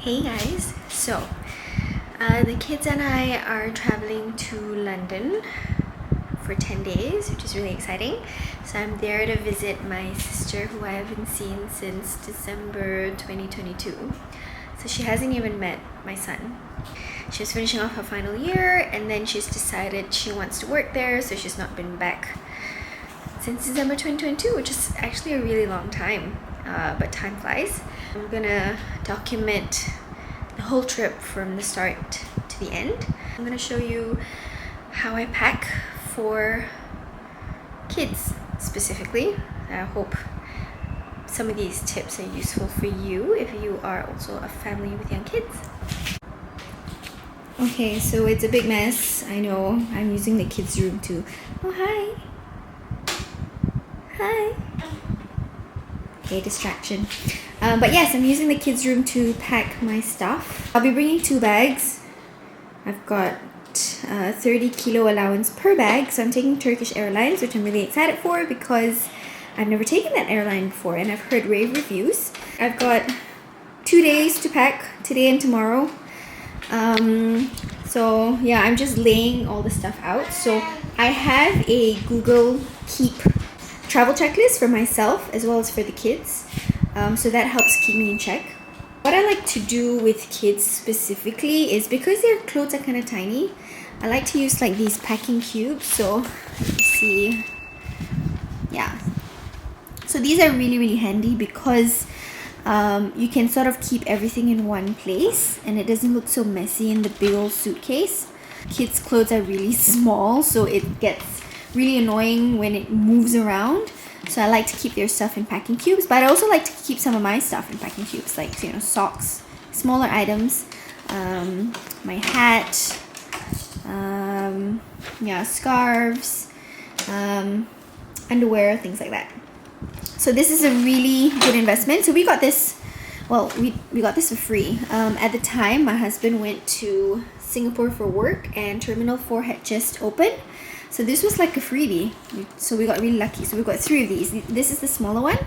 Hey guys, the kids and I are traveling to London for 10 days, which is really exciting. So I'm there to visit my sister who I haven't seen since December 2022. So she hasn't even met my son. She was finishing off her final year and then she's decided she wants to work there, so she's not been back since December 2022, which is actually a really long time, but time flies. I'm gonna document the whole trip from the start to the end. I'm gonna show you how I pack for kids specifically. I hope some of these tips are useful for you if you are also a family with young kids. Okay, so it's a big mess. I know. I'm using the kids' room too. Oh, hi. Hi. Okay, distraction. But yes, I'm using the kids' room to pack my stuff. I'll be bringing 2 bags. I've got 30 kilo allowance per bag, so I'm taking Turkish Airlines, which I'm really excited for because I've never taken that airline before and I've heard rave reviews. I've got 2 days to pack, today and tomorrow. So yeah, I'm just laying all the stuff out. So I have a Google Keep travel checklist for myself as well as for the kids. So that helps keep me in check. What I like to do with kids specifically is because their clothes are kind of tiny, I like to use like these packing cubes. So you see, yeah. So these are really handy because you can sort of keep everything in one place and it doesn't look so messy in the big old suitcase. Kids' clothes are really small, so it gets really annoying when it moves around. So I like to keep their stuff in packing cubes, but I also like to keep some of my stuff in packing cubes, like, you know, socks, smaller items, my hat, yeah, scarves, underwear, things like that. So this is a really good investment. So we got this, well, we got this for free. At the time, my husband went to Singapore for work and Terminal 4 had just opened. So this was like a freebie. So we got really lucky. So we got 3 of these. This is the smaller one.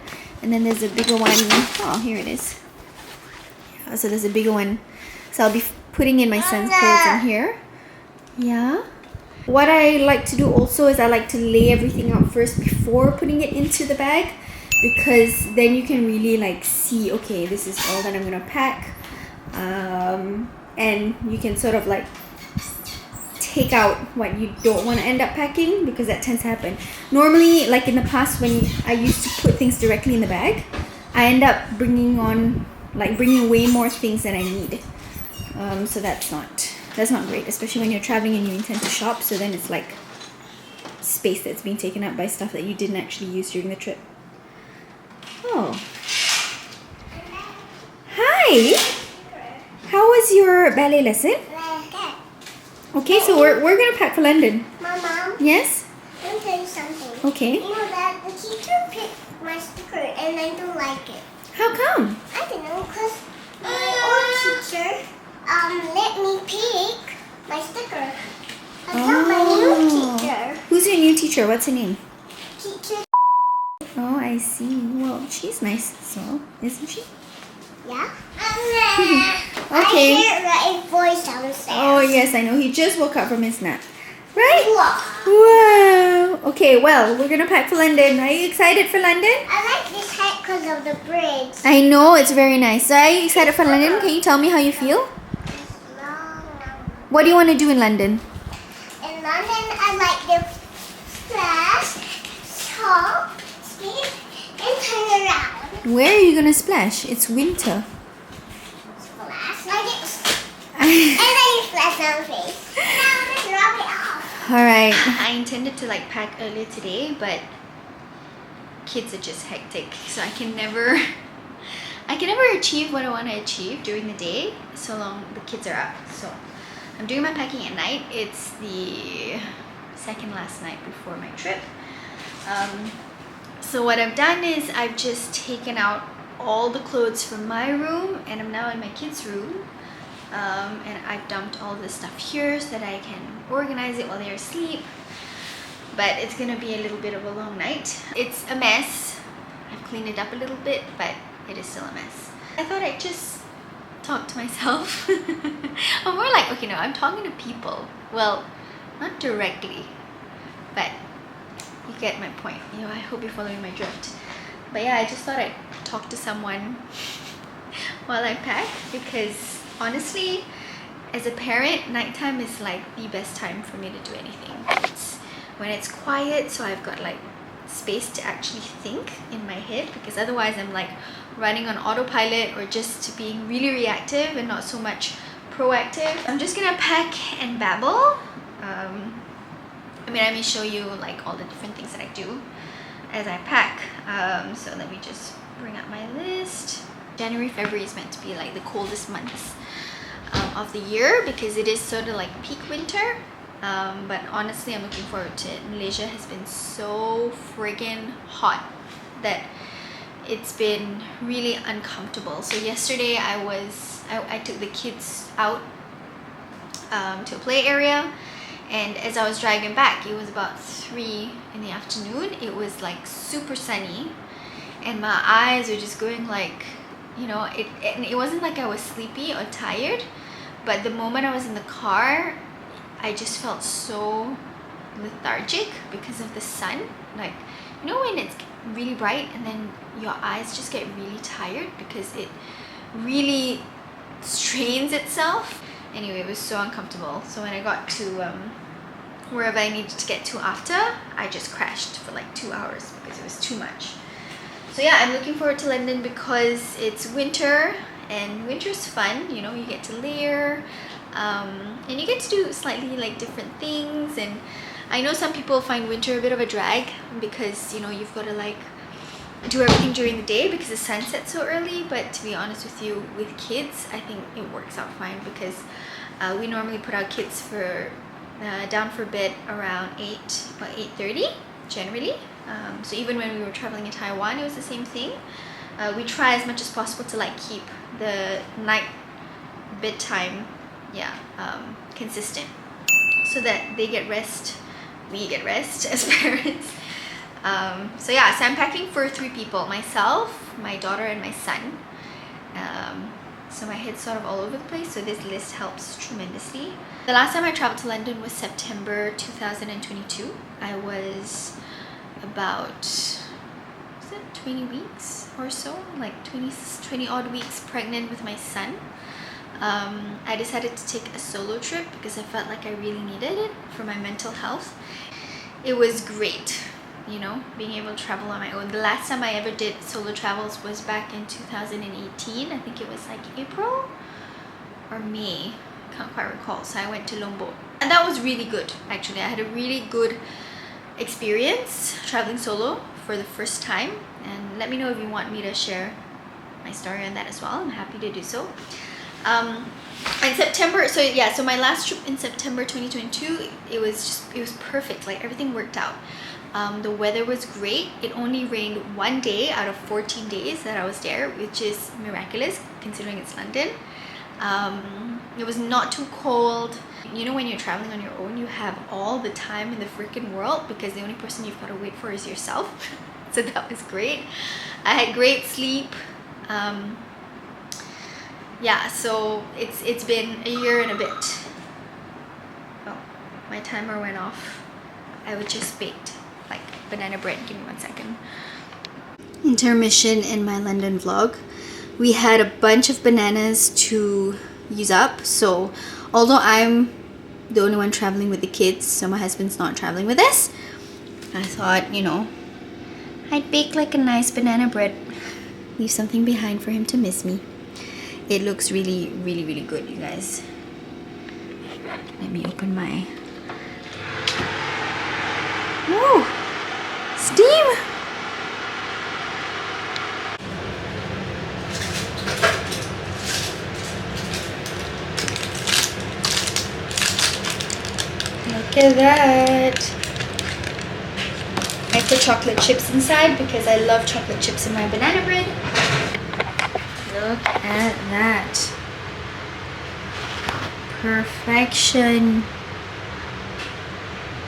And then there's a bigger one. Oh, here it is. Yeah, so there's a bigger one. So I'll be putting in my son's clothes in here. Yeah. What I like to do also is I like to lay everything out first before putting it into the bag, because then you can really like see, okay, this is all that I'm gonna pack, and you can sort of like take out what you don't want to end up packing, because that tends to happen. Normally, like in the past when I used to put things directly in the bag, I end up bringing way more things than I need. So that's not great, especially when you're traveling and you intend to shop. So then it's like space that's being taken up by stuff that you didn't actually use during the trip. Oh. Hi. How was your ballet lesson? Okay, so we're gonna pack for London. Mom. Yes? Let me tell you something. Okay. You know that the teacher picked my sticker and I don't like it. How come? I don't know, because my old teacher let me pick my sticker. But not my new teacher. Who's your new teacher? What's her name? Teacher. Oh, I see. Well, she's nice, so isn't she? Yeah. Okay. I hear a voice downstairs. Oh yes, I know. He just woke up from his nap. Right? Wow. Wow. Okay, well, we're gonna pack for London. Are you excited for London? I like this hat because of the bridge. I know, it's very nice. So are you excited for London? Can you tell me how you feel? It's long. What do you want to do in London? In London, I like the splash, hop, skip, and turn around. Where are you gonna splash? It's winter. Splash like it. And then you splash on the face. Now just rub it off. Alright. I intended to like pack earlier today, but kids are just hectic. So I can never achieve what I want to achieve during the day so long the kids are up. So I'm doing my packing at night. It's the second last night before my trip. So what I've done is I've just taken out all the clothes from my room and I'm now in my kids' room. And I've dumped all this stuff here so that I can organize it while they're asleep. But it's gonna be a little bit of a long night. It's a mess. I've cleaned it up a little bit, but it is still a mess. I thought I'd just talk to myself. I'm more like, okay, no, I'm talking to people. Well, not directly, but you get my point. You know, I hope you're following my drift. But yeah, I just thought I'd talk to someone while I pack, because honestly, as a parent, nighttime is like the best time for me to do anything. It's when it's quiet, so I've got like space to actually think in my head, because otherwise I'm like running on autopilot or just being really reactive and not so much proactive. I'm just gonna pack and babble. I mean, I may show you like all the different things that I do as I pack. So let me just bring up my list. January, February is meant to be like the coldest months of the year, because it is sort of like peak winter. But honestly, I'm looking forward to it. Malaysia has been so friggin' hot that it's been really uncomfortable. So yesterday I took the kids out to a play area, and as I was driving back, it was about 3 in the afternoon. It was like super sunny, and my eyes were just going like, you know, it wasn't like I was sleepy or tired, but the moment I was in the car, I just felt so lethargic because of the sun. Like, you know when it's really bright and then your eyes just get really tired because it really strains itself. Anyway, it was so uncomfortable. So when I got to wherever I needed to get to after, I just crashed for like 2 hours because it was too much. So yeah, I'm looking forward to London because it's winter, and winter's fun, you know, you get to layer, and you get to do slightly like different things. And I know some people find winter a bit of a drag because, you know, you've got to like do everything during the day because the sun sets so early. But to be honest with you, with kids, I think it works out fine, because we normally put our kids for down for bed around 8 or 8:30 generally. So even when we were traveling in Taiwan, it was the same thing. We try as much as possible to like keep the night bedtime consistent, so that they get rest, we get rest as parents. So yeah, so I'm packing for 3 people: myself, my daughter, and my son. So my head's sort of all over the place, so this list helps tremendously. The last time I traveled to London was September 2022. I was about 20 weeks or so, like 20 odd weeks pregnant with my son. I decided to take a solo trip because I felt like I really needed it for my mental health. It was great, you know, being able to travel on my own. The last time I ever did solo travels was back in 2018. I think it was like April or May, can't quite recall. So I went to Lombok, and that was really good. Actually, I had a really good experience traveling solo for the first time, and let me know if you want me to share my story on that as well. I'm happy to do so. In September, so yeah, so my last trip in September 2022, it was perfect. Like, everything worked out. The weather was great. It only rained 1 day out of 14 days that I was there, which is miraculous considering it's London. It was not too cold. You know, when you're traveling on your own, you have all the time in the freaking world because the only person you've got to wait for is yourself. So that was great. I had great sleep. Yeah, so it's been a year and a bit. Oh, my timer went off. I was just baked like banana bread. Give me 1 second. Intermission in my London vlog. We had a bunch of bananas to use up, so although I'm the only one traveling with the kids, so my husband's not traveling with us, I thought, you know, I'd bake like a nice banana bread, leave something behind for him to miss me. It looks really, really, really good, you guys. Let me open my... Woo! Steam! Look at that! I put chocolate chips inside because I love chocolate chips in my banana bread. Look at that. Perfection.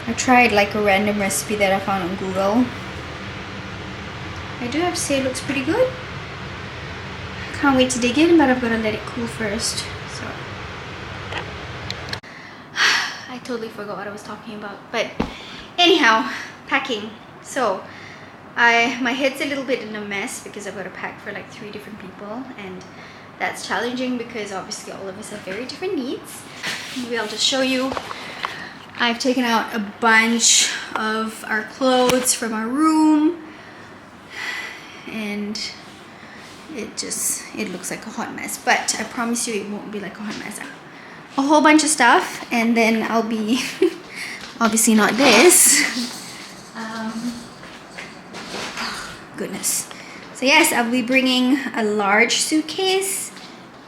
I tried like a random recipe that I found on Google. I do have to say it looks pretty good. Can't wait to dig in, but I've got to let it cool first. So I totally forgot what I was talking about. But anyhow, packing. So my head's a little bit in a mess because I've got to pack for like 3 different people, and that's challenging because obviously all of us have very different needs. Maybe I'll just show you. I've taken out a bunch of our clothes from our room, and it looks like a hot mess, but I promise you it won't be like a hot mess. A whole bunch of stuff, and then I'll be obviously not this. Goodness. So yes, I'll be bringing a large suitcase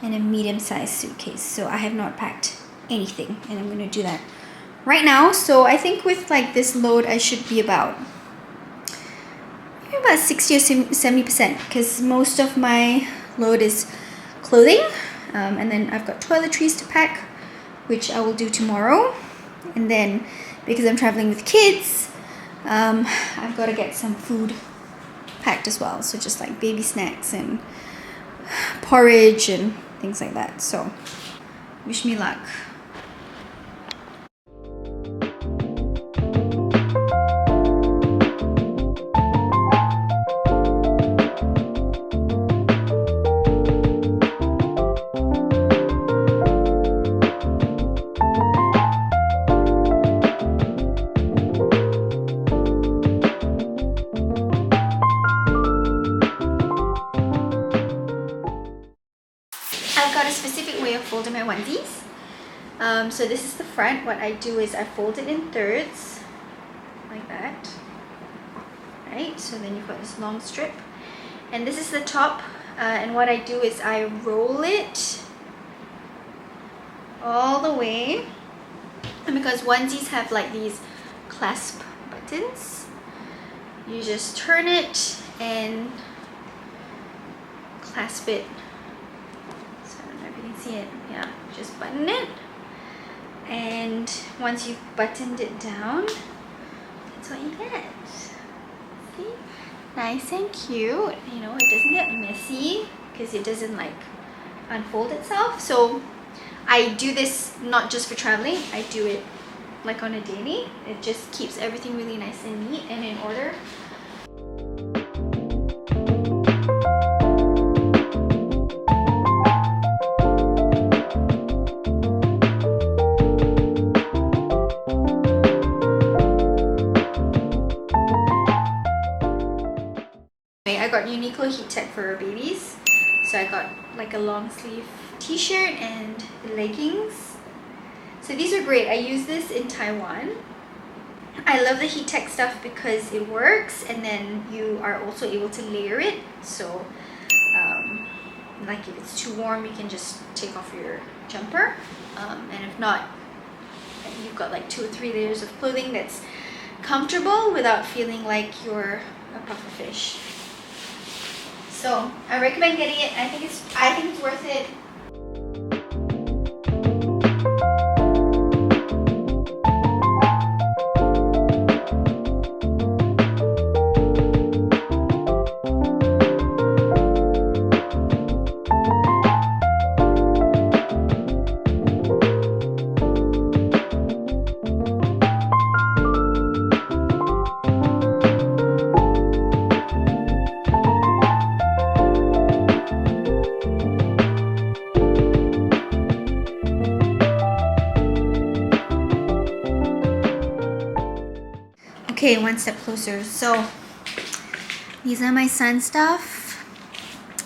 and a medium-sized suitcase. So I have not packed anything, and I'm going to do that right now. So I think with like this load, I should be about 60 or 70%, because most of my load is clothing, and then I've got toiletries to pack, which I will do tomorrow. And then because I'm traveling with kids, I've got to get some food packed as well, so just like baby snacks and porridge and things like that. So wish me luck. I've got a specific way of folding my onesies. So this is the front. What I do is I fold it in thirds, like that. Right, so then you've got this long strip. And this is the top. And what I do is I roll it all the way. And because onesies have like these clasp buttons, you just turn it and clasp it. See it, yeah, just button it, and once you've buttoned it down, that's what you get. See, nice and cute. You know, it doesn't get messy because it doesn't like unfold itself. So I do this not just for traveling, I do it like on a daily. It just keeps everything really nice and neat and in order. I got Uniqlo Heat Tech for babies, so I got like a long sleeve t-shirt and leggings. So these are great. I use this in Taiwan. I love the Heat Tech stuff because it works, and then you are also able to layer it. So like if it's too warm, you can just take off your jumper, and if not, you've got like 2 or 3 layers of clothing that's comfortable without feeling like you're a puffer fish. So I recommend getting it. I think it's worth it. Okay, one step closer. So these are my son's stuff,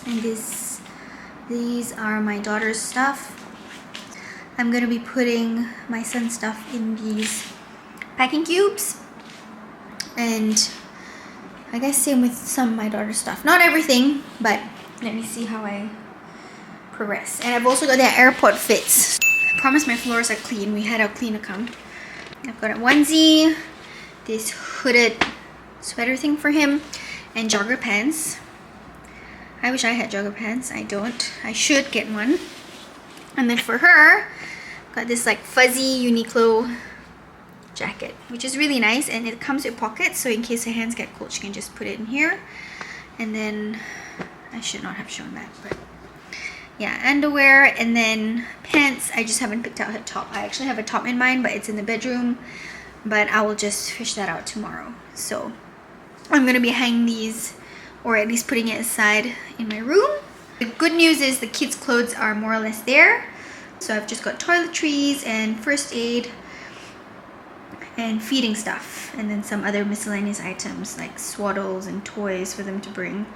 and these are my daughter's stuff. I'm gonna be putting my son's stuff in these packing cubes, and I guess same with some of my daughter's stuff. Not everything, but let me see how I progress. And I've also got their airport fits. I promise my floors are clean. We had our cleaner come. I've got a onesie, this hooded sweater thing for him, and jogger pants. I wish I had jogger pants. I don't. I should get one. And then for her, got this like fuzzy Uniqlo jacket, which is really nice, and it comes with pockets, so in case her hands get cold, she can just put it in here. And then I should not have shown that, but yeah, underwear, and then pants. I just haven't picked out a top. I actually have a top in mind, but it's in the bedroom, but I will just fish that out tomorrow. So I'm gonna be hanging these, or at least putting it aside in my room. The good news is the kids' clothes are more or less there. So I've just got toiletries and first aid and feeding stuff, and then some other miscellaneous items like swaddles and toys for them to bring.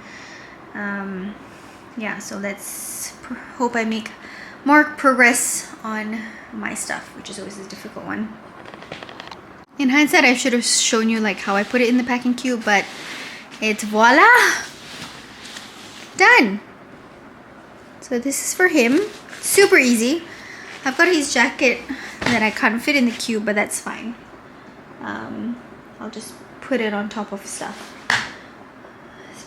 Yeah, so let's hope I make more progress on my stuff, which is always a difficult one. In hindsight, I should have shown you like how I put it in the packing cube, but it's voila, done. So this is for him, super easy. I've got his jacket that I can't fit in the cube, but that's fine. I'll just put it on top of stuff.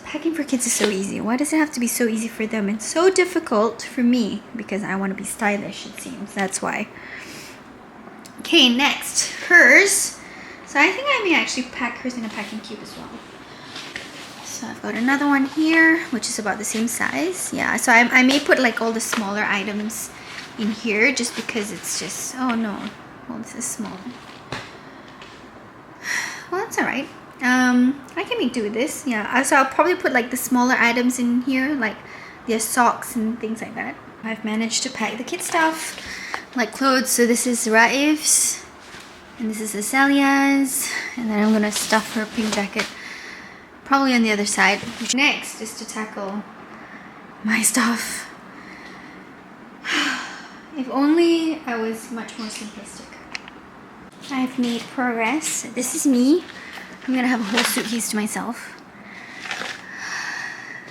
Packing for kids is so easy. Why does it have to be so easy for them and so difficult for me? Because I want to be stylish, it seems. That's why. Okay, next, hers. So I think I may actually pack hers in a packing cube as well. So I've got another one here, which is about the same size. Yeah, so I may put like all the smaller items in here just because it's just, oh no, well, this is small. Well, that's all right. I can make do with this. Yeah, so I'll probably put like the smaller items in here, like their socks and things like that. I've managed to pack the kid stuff, like clothes. So this is Raif's, and this is Azalia's, and then I'm gonna stuff her pink jacket probably on the other side. Next is to tackle my stuff. If only I was much more simplistic. I've made progress. This is me. I'm gonna have a whole suitcase to myself.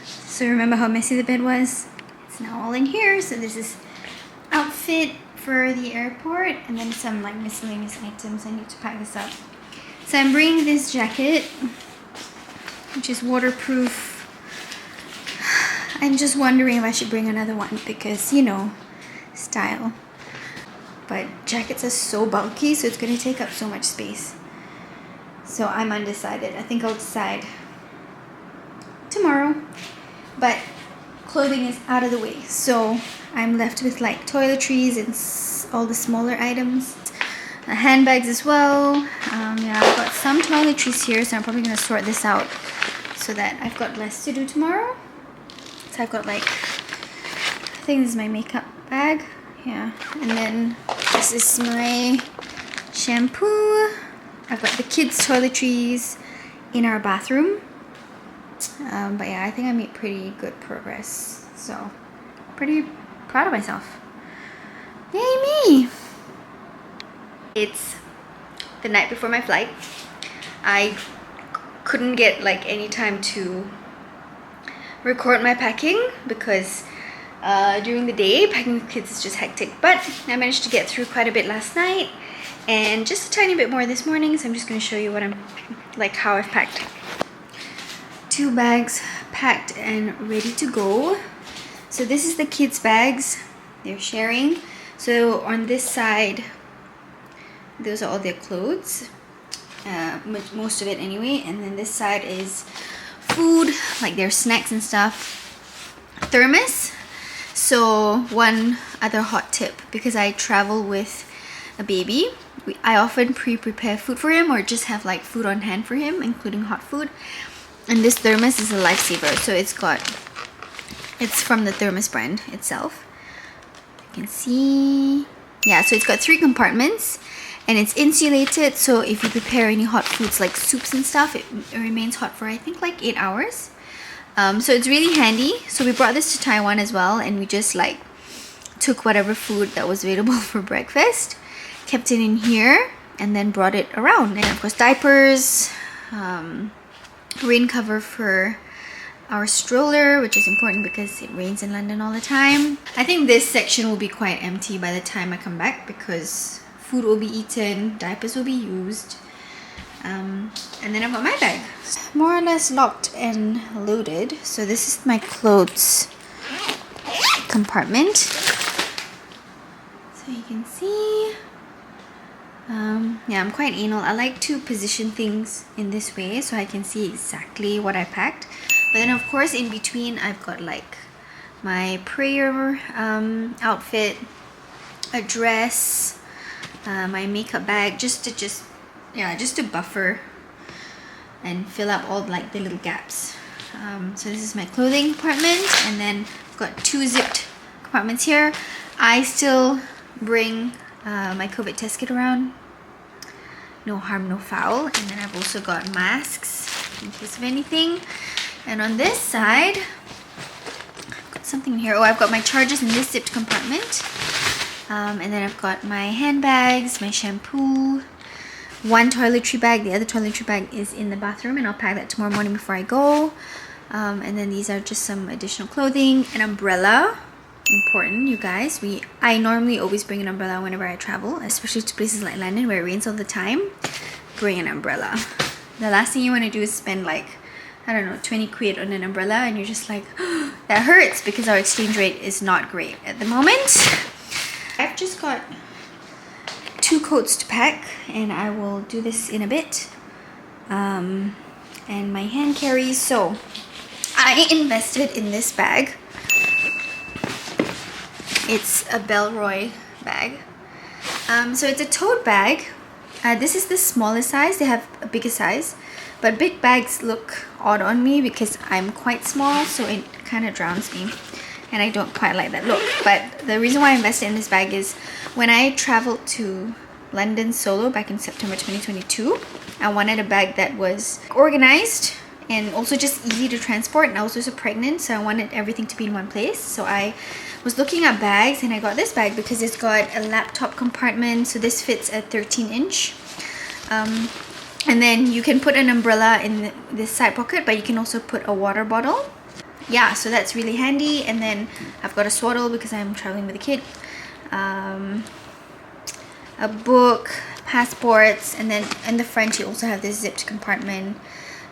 So remember how messy the bed was? It's now all in here. So this is outfit for the airport, and then some like miscellaneous items. I need to pack this up. So I'm bringing this jacket, which is waterproof. I'm just wondering if I should bring another one because, you know, style. But jackets are so bulky, so it's going to take up so much space. So I'm undecided. I think I'll decide tomorrow. But clothing is out of the way, so I'm left with like toiletries and all the smaller items. Handbags as well. Yeah, I've got some toiletries here, so I'm probably going to sort this out so that I've got less to do tomorrow. So I've got like, I think this is my makeup bag. Yeah, and then this is my shampoo. I've got the kids' toiletries in our bathroom. But yeah, I think I made pretty good progress. So, pretty proud of myself. Yay me! It's the night before my flight. I couldn't get like any time to record my packing because during the day packing with kids is just hectic, but I managed to get through quite a bit last night and just a tiny bit more this morning. So I'm just going to show you what I'm like, how I've packed. 2 bags packed and ready to go. So this is the kids' bags. They're sharing. So on this side, those are all their clothes, most of it anyway, and then this side is food, like their snacks and stuff. Thermos. So one other hot tip, because I travel with a baby, I often pre-prepare food for him or just have like food on hand for him, including hot food. And this thermos is a lifesaver. So it's from the Thermos brand itself. You can see, yeah, so it's got 3 compartments and it's insulated, so if you prepare any hot foods like soups and stuff, it remains hot for I think like 8 hours. So it's really handy. So we brought this to Taiwan as well, and we just like took whatever food that was available for breakfast, kept it in here, and then brought it around. And of course diapers, rain cover for our stroller, which is important because it rains in London all the time. I think this section will be quite empty by the time I come back because food will be eaten, diapers will be used, and then I've got my bag. More or less locked and loaded. So this is my clothes compartment. So you can see, yeah, I'm quite anal. I like to position things in this way so I can see exactly what I packed. But then of course in between I've got like my prayer outfit, a dress, my makeup bag, just to buffer and fill up all like the little gaps. So this is my clothing compartment, and then I've got 2 zipped compartments here. I still bring my COVID test kit around. No harm, no foul. And then I've also got masks in case of anything. And on this side, I've got something here. Oh, I've got my chargers in this zipped compartment. And then I've got my handbags, my shampoo, 1 toiletry bag. The other toiletry bag is in the bathroom, and I'll pack that tomorrow morning before I go. And then these are just some additional clothing. An umbrella. Important, you guys. I normally always bring an umbrella whenever I travel, especially to places like London where it rains all the time. Bring an umbrella. The last thing you want to do is spend like, I don't know, 20 quid on an umbrella, and you're just like, oh, that hurts, because our exchange rate is not great at the moment. I've just got 2 coats to pack, and I will do this in a bit. And my hand carries. So I invested in this bag. It's a Belroy bag. So it's a tote bag. This is the smallest size. They have a bigger size, but big bags look odd on me because I'm quite small, so it kind of drowns me, and I don't quite like that look. But the reason why I invested in this bag is when I traveled to London solo back in September 2022, I wanted a bag that was organized and also just easy to transport, and I was also pregnant, so I wanted everything to be in one place. So I was looking at bags, and I got this bag because it's got a laptop compartment. So this fits a 13-inch. And then you can put an umbrella in this side pocket, but you can also put a water bottle. Yeah, so that's really handy. And then I've got a swaddle because I'm traveling with a kid. A book, passports, and then in the front you also have this zipped compartment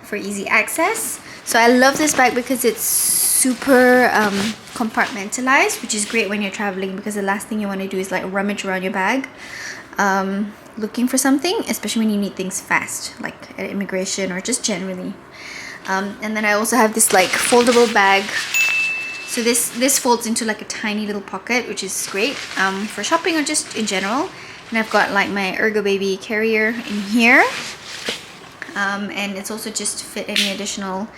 for easy access. So I love this bag because it's super compartmentalized, which is great when you're traveling, because the last thing you want to do is like rummage around your bag looking for something, especially when you need things fast, like at immigration or just generally. And then I also have this like foldable bag. So this folds into like a tiny little pocket, which is great for shopping or just in general. And I've got like my Ergobaby carrier in here. And it's also just to fit any additional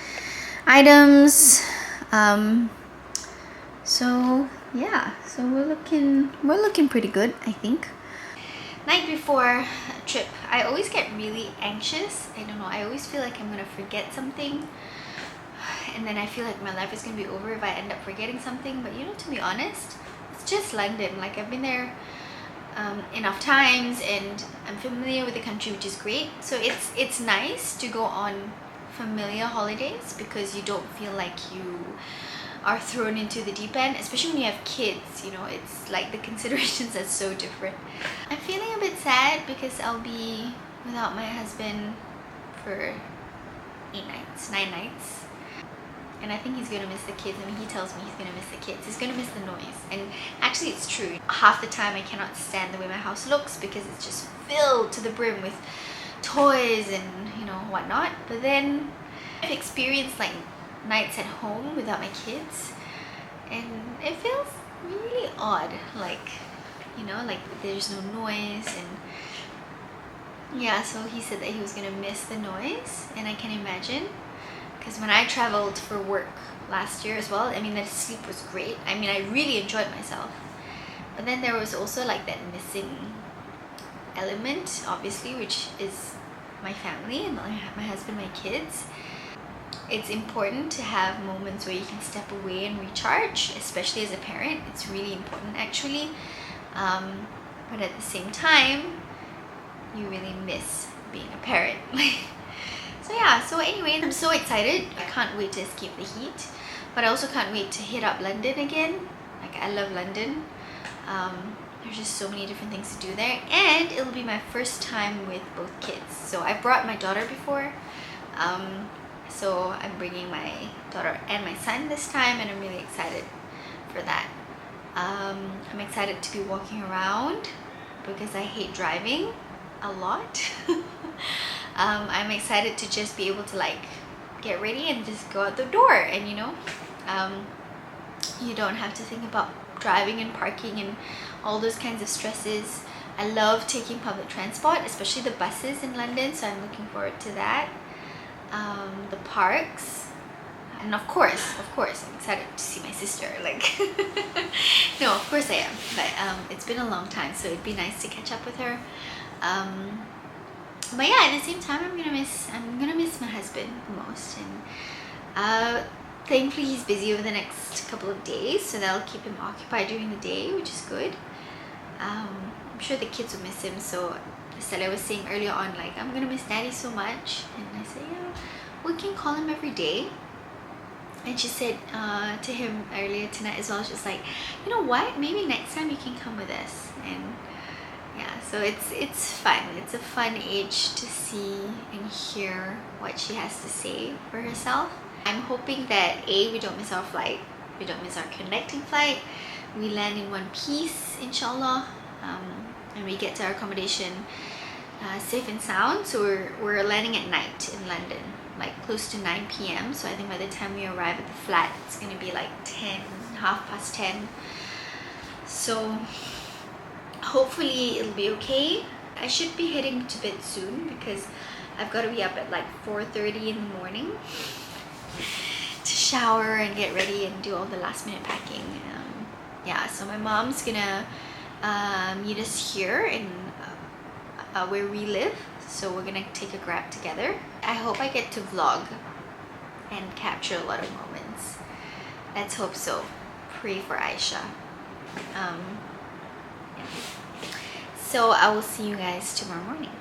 items. So yeah, so we're looking pretty good, I think. Night before a trip, I always get really anxious. I don't know, I always feel like I'm gonna forget something, and then I feel like my life is gonna be over if I end up forgetting something. But you know, to be honest, it's just London. Like, I've been there enough times, and I'm familiar with the country, which is great. So it's nice to go on familiar holidays because you don't feel like you are thrown into the deep end, especially when you have kids. You know, it's like the considerations are so different. I'm feeling a bit sad because I'll be without my husband for 9 nights. And I think he's gonna miss the kids. I mean, he tells me he's gonna miss the kids. He's gonna miss the noise. And actually, it's true. Half the time, I cannot stand the way my house looks because it's just filled to the brim with toys and, you know, whatnot. But then I've experienced like nights at home without my kids, and it feels really odd. Like, you know, like there's no noise. And yeah, so he said that he was gonna miss the noise, and I can imagine. Because when I traveled for work last year as well, I mean, the sleep was great. I mean, I really enjoyed myself. But then there was also like that missing element, obviously, which is my family and my husband, my kids. It's important to have moments where you can step away and recharge, especially as a parent. It's really important, actually. But at the same time, you really miss being a parent. So yeah, so anyway, I'm so excited. I can't wait to escape the heat, but I also can't wait to hit up London again. Like, I love London. There's just so many different things to do there, and it'll be my first time with both kids. So I brought my daughter before, so I'm bringing my daughter and my son this time, and I'm really excited for that. I'm excited to be walking around because I hate driving a lot. I'm excited to just be able to like get ready and just go out the door, and you know, You don't have to think about driving and parking and all those kinds of stresses. I love taking public transport, especially the buses in London, so I'm looking forward to that. The parks, and of course I'm excited to see my sister. Like, no, of course I am, but it's been a long time, so it'd be nice to catch up with her. But yeah, at the same time, I'm gonna miss my husband the most, and thankfully he's busy over the next couple of days, so that'll keep him occupied during the day, which is good. I'm sure the kids will miss him. So Stella was saying earlier on, like, I'm gonna miss Daddy so much, and I said, yeah, we can call him every day. And she said to him earlier tonight as well, she's like, you know what, maybe next time you can come with us. And yeah, so it's fun. It's a fun age to see and hear what she has to say for herself. I'm hoping that we don't miss our flight, we don't miss our connecting flight, we land in one piece, inshallah, and we get to our accommodation safe and sound. So we're landing at night in London, like close to 9 p.m. So I think by the time we arrive at the flat, it's gonna be like 10:30. So hopefully it'll be okay. I should be heading to bed soon because I've got to be up at like 4:30 in the morning to shower and get ready and do all the last minute packing. Yeah, so my mom's gonna meet us here in where we live, so we're gonna take a Grab together. I hope I get to vlog and capture a lot of moments. Let's hope so. Pray for Aisha. Yeah. So I will see you guys tomorrow morning.